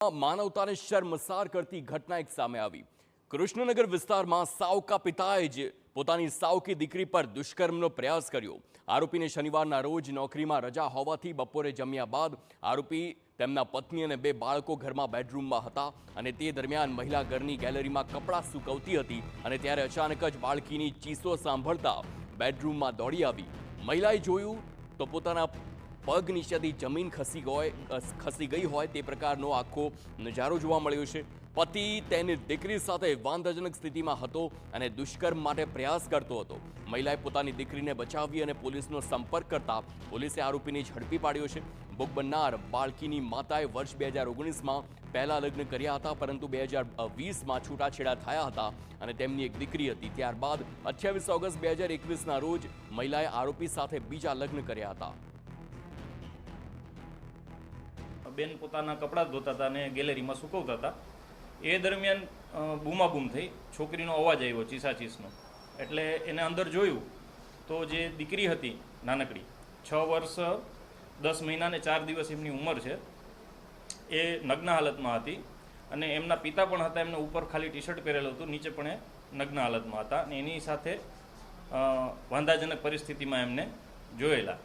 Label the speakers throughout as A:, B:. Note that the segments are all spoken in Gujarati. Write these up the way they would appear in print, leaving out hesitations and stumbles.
A: માનવતાને શર્મસાર કરતી ઘટના એક સામે આવી। કૃષ્ણનગર વિસ્તારમાં સાવકા પિતાએ જ પોતાની સાવકી દીકરી પર દુષ્કર્મનો પ્રયાસ કર્યો। આરોપીને શનિવારના રોજ નોકરીમાં રજા હોવાથી બપોરે જમ્યા બાદ આરોપી તેમના પત્ની અને બે બાળકો ઘરમાં બેડરૂમમાં હતા અને તે દરમિયાન મહિલા ઘરની ગેલેરીમાં કપડાં સૂકવતી હતી અને ત્યારે અચાનક જ બાળકીની ચીસો સાંભળતા બેડરૂમમાં દોડી આવી। મહિલાએ જોયું તો પોતાના પગ નીચેથી જમીન ખસી ગઈ હોય તે પ્રકારનો આખો નજારો જોવા મળ્યો છે। પતિ તેની દીકરી સાથે વાંધાજનક સ્થિતિમાં હતો અને દુષ્કર્મ માટે પ્રયાસ કરતો હતો। મહિલાએ પોતાની દીકરીને બચાવી અને પોલીસનો સંપર્ક કરતા પોલીસે આરોપીને ઝડપી પાડ્યો છે। ભોગ બનનાર બાળકીની માતાએ વર્ષ 2019માં પહેલા લગ્ન કર્યા હતા, પરંતુ 2020માં છૂટાછેડા થયા હતા અને તેમની એક દીકરી હતી। ત્યારબાદ 28 ઓગસ્ટ 2021ના રોજ મહિલાએ આરોપી સાથે બીજા લગ્ન કર્યા હતા।
B: બેન પોતાના કપડાં ધોતા હતા અને ગેલેરીમાં સૂકવતા હતા। એ દરમિયાન બૂમાબૂમ થઈ, છોકરીનો અવાજ આવ્યો ચીસાચીસનો, એટલે એને અંદર જોયું તો જે દીકરી હતી નાનકડી, 6 વર્ષ 10 મહિના ને 4 દિવસ એમની ઉંમર છે, એ નગ્ન હાલતમાં હતી અને એમના પિતા પણ હતા। એમને ઉપર ખાલી ટી શર્ટ પહેરેલું હતું, નીચે પણ એ નગ્ન હાલતમાં હતા અને એની સાથે વાંધાજનક પરિસ્થિતિમાં એમને જોયેલા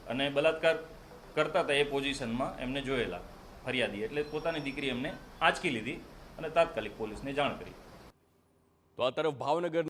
B: અને બલાત્કાર કરતા હતા એ પોઝિશનમાં એમને જોયેલા ફરિયાદી, એટલે પોતાની દીકરી એમને આંચકી લીધી અને તાત્કાલિક પોલીસને જાણ કરી।
A: તો આ તરફ ભાવનગર